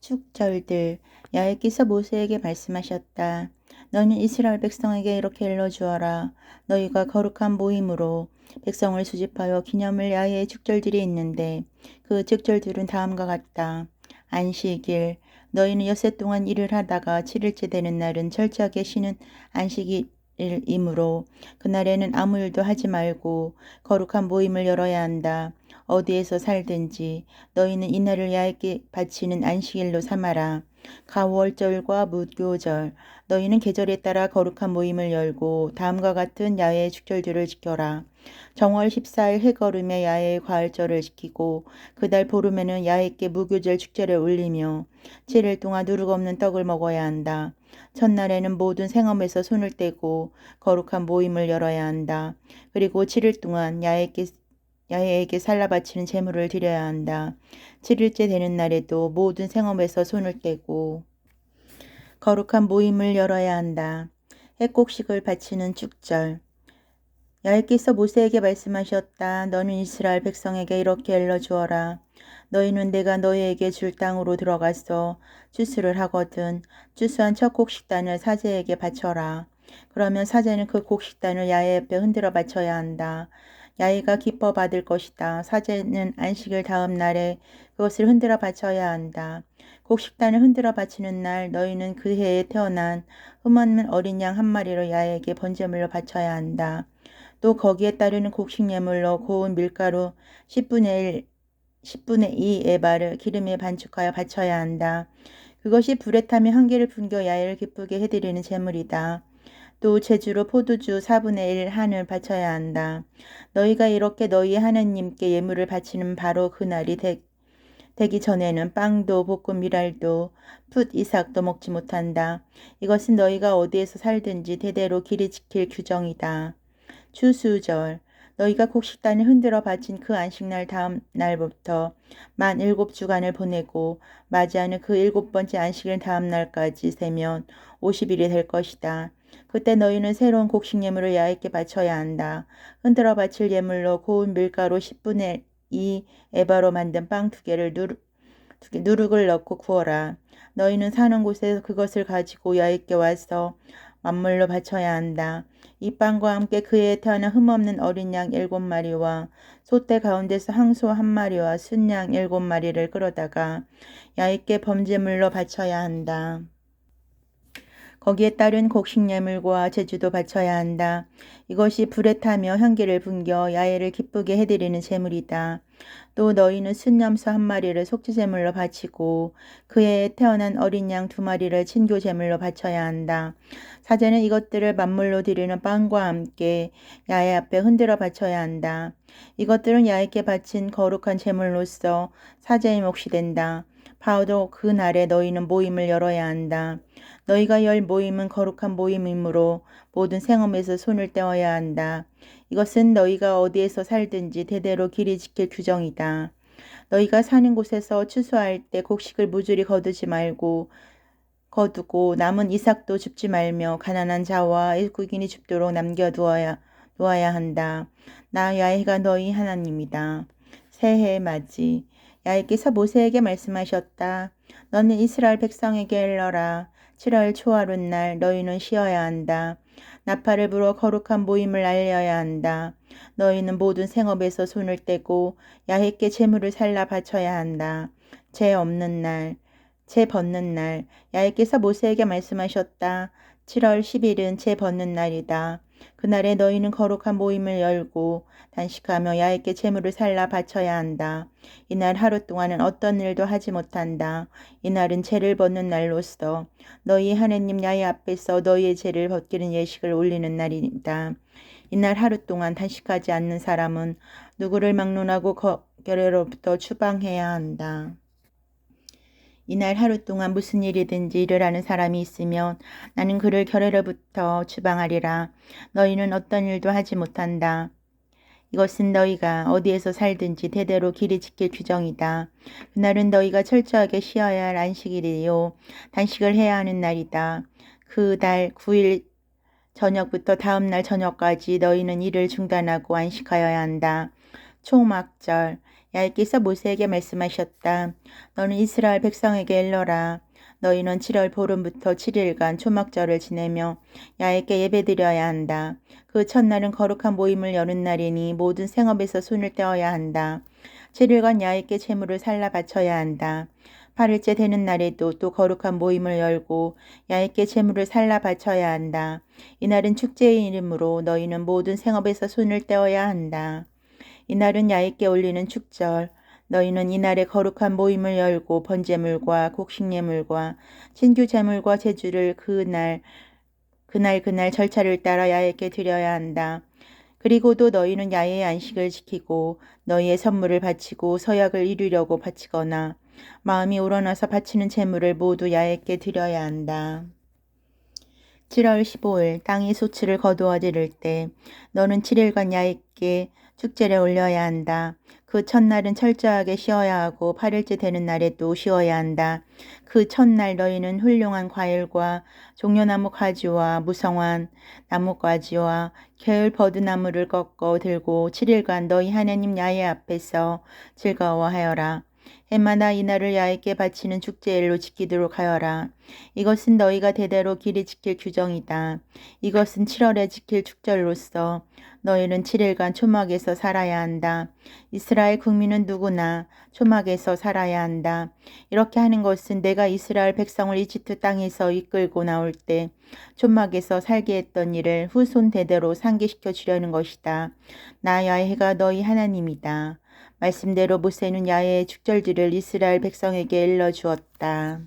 축절들. 야훼께서 모세에게 말씀하셨다. 너는 이스라엘 백성에게 이렇게 일러주어라. 너희가 거룩한 모임으로 백성을 수집하여 기념을 야훼의 축절들이 있는데 그 축절들은 다음과 같다. 안식일. 너희는 엿새 동안 일을 하다가 7일째 되는 날은 철저하게 쉬는 안식일이므로 그날에는 아무 일도 하지 말고 거룩한 모임을 열어야 한다. 어디에서 살든지 너희는 이날을 야훼께 바치는 안식일로 삼아라. 가월절과 무교절. 너희는 계절에 따라 거룩한 모임을 열고 다음과 같은 야훼의 축절들을 지켜라. 정월 14일 해걸음에 야훼의 가을절을 지키고 그달 보름에는 야훼께 무교절 축제를 올리며 7일 동안 누룩 없는 떡을 먹어야 한다. 첫날에는 모든 생업에서 손을 떼고 거룩한 모임을 열어야 한다. 그리고 7일 동안 야훼에게 살라 바치는 제물을 드려야 한다. 7일째 되는 날에도 모든 생업에서 손을 떼고 거룩한 모임을 열어야 한다. 해곡식을 바치는 축절. 야훼께서 모세에게 말씀하셨다. 너는 이스라엘 백성에게 이렇게 일러주어라. 너희는 내가 너희에게 줄 땅으로 들어가서 추수를 하거든 추수한 첫 곡식단을 사제에게 바쳐라. 그러면 사제는 그 곡식단을 야훼 앞에 흔들어 바쳐야 한다. 야훼가 기뻐 받을 것이다. 사제는 안식일 다음 날에 그것을 흔들어 바쳐야 한다. 곡식단을 흔들어 바치는 날 너희는 그 해에 태어난 흠없는 어린 양 한 마리로 야훼에게 번제물로 바쳐야 한다. 또 거기에 따르는 곡식 예물로 고운 밀가루 10분의 2 에바를 기름에 반죽하여 바쳐야 한다. 그것이 불에 타며 향기를 풍겨 야훼를 기쁘게 해드리는 제물이다. 또 제주로 포도주 4분의 1 한을 바쳐야 한다. 너희가 이렇게 너희 하나님께 예물을 바치는 바로 그날이 되기 전에는 빵도 볶은 미랄도 풋 이삭도 먹지 못한다. 이것은 너희가 어디에서 살든지 대대로 길이 지킬 규정이다. 추수절. 너희가 곡식단을 흔들어 바친 그 안식날 다음 날부터 만 7주간을 보내고 맞이하는 그 7번째 안식일 다음 날까지 세면 50일이 될 것이다. 그때 너희는 새로운 곡식 예물을 야훼께 바쳐야 한다. 흔들어 바칠 예물로 고운 밀가루 10분의 2 에바로 만든 빵 2개를 누룩을 넣고 구워라. 너희는 사는 곳에서 그것을 가지고 야훼께 와서 만물로 바쳐야 한다. 이 빵과 함께 그에 태어난 흠없는 어린 양 7마리와 소떼 가운데서 항소 1마리와 순양 7마리를 끌어다가 야훼께 범제물로 바쳐야 한다. 거기에 따른 곡식 예물과 제주도 바쳐야 한다. 이것이 불에 타며 향기를 풍겨 야훼를 기쁘게 해드리는 제물이다. 또 너희는 순염소 1마리를 속죄제물로 바치고 그해에 태어난 어린 양 2마리를 친교제물로 바쳐야 한다. 사제는 이것들을 만물로 드리는 빵과 함께 야훼 앞에 흔들어 바쳐야 한다. 이것들은 야훼께 바친 거룩한 제물로서 사제의 몫이 된다. 바로 그 날에 너희는 모임을 열어야 한다. 너희가 열 모임은 거룩한 모임이므로 모든 생업에서 손을 떼어야 한다. 이것은 너희가 어디에서 살든지 대대로 길이 지킬 규정이다. 너희가 사는 곳에서 추수할 때 곡식을 무주리 거두고 남은 이삭도 줍지 말며 가난한 자와 외국인이 줍도록 놓아야 한다. 나 야훼가 너희 하나님이다. 새해 맞이. 야훼께서 모세에게 말씀하셨다. 너는 이스라엘 백성에게 일러라. 7월 초하룻날 너희는 쉬어야 한다. 나팔을 불어 거룩한 모임을 알려야 한다. 너희는 모든 생업에서 손을 떼고 야훼께 제물을 살라 바쳐야 한다. 제 벗는 날. 야훼께서 모세에게 말씀하셨다. 7월 10일은 제 벗는 날이다. 그날에 너희는 거룩한 모임을 열고 단식하며 야훼께 제물을 살라 바쳐야 한다. 이날 하루 동안은 어떤 일도 하지 못한다. 이날은 죄를 벗는 날로서 너희 하나님 야훼 앞에서 너희의 죄를 벗기는 예식을 올리는 날이다. 이날 하루 동안 단식하지 않는 사람은 누구를 막론하고 결례로부터 추방해야 한다. 이날 하루 동안 무슨 일이든지 일을 하는 사람이 있으면 나는 그를 결례로부터 추방하리라. 너희는 어떤 일도 하지 못한다. 이것은 너희가 어디에서 살든지 대대로 길이 지킬 규정이다. 그날은 너희가 철저하게 쉬어야 할 안식일이요 단식을 해야 하는 날이다. 그 달 9일 저녁부터 다음 날 저녁까지 너희는 일을 중단하고 안식하여야 한다. 초막절. 야훼께서 모세에게 말씀하셨다. 너는 이스라엘 백성에게 일러라. 너희는 7월 보름부터 7일간 초막절을 지내며 야훼께 예배드려야 한다. 그 첫날은 거룩한 모임을 여는 날이니 모든 생업에서 손을 떼어야 한다. 7일간 야훼께 제물을 살라 바쳐야 한다. 8일째 되는 날에도 또 거룩한 모임을 열고 야훼께 제물을 살라 바쳐야 한다. 이날은 축제의 이름으로 너희는 모든 생업에서 손을 떼어야 한다. 이날은 야훼께 올리는 축절. 너희는 이날에 거룩한 모임을 열고 번제물과 곡식예물과 신규제물과 제주를 그날 절차를 따라 야훼께 드려야 한다. 그리고도 너희는 야훼의 안식을 지키고 너희의 선물을 바치고 서약을 이루려고 바치거나 마음이 우러나서 바치는 제물을 모두 야훼께 드려야 한다. 7월 15일 땅이 소출을 거두어 들을 때 너는 7일간 야훼께 축제를 올려야 한다. 그 첫날은 철저하게 쉬어야 하고 8일째 되는 날에 또 쉬어야 한다. 그 첫날 너희는 훌륭한 과일과 종려나무 가지와 무성한 나뭇가지와 겨울 버드나무를 꺾어 들고 7일간 너희 하나님 야훼 앞에서 즐거워하여라. 해마다 이날을 야훼께 바치는 축제일로 지키도록 하여라. 이것은 너희가 대대로 길이 지킬 규정이다. 이것은 7월에 지킬 축절로서 너희는 7일간 초막에서 살아야 한다. 이스라엘 국민은 누구나 초막에서 살아야 한다. 이렇게 하는 것은 내가 이스라엘 백성을 이집트 땅에서 이끌고 나올 때 초막에서 살게 했던 일을 후손 대대로 상기시켜 주려는 것이다. 나 야훼가 너희 하나님이다. 말씀대로 모세는 야훼의 축절들을 이스라엘 백성에게 일러 주었다.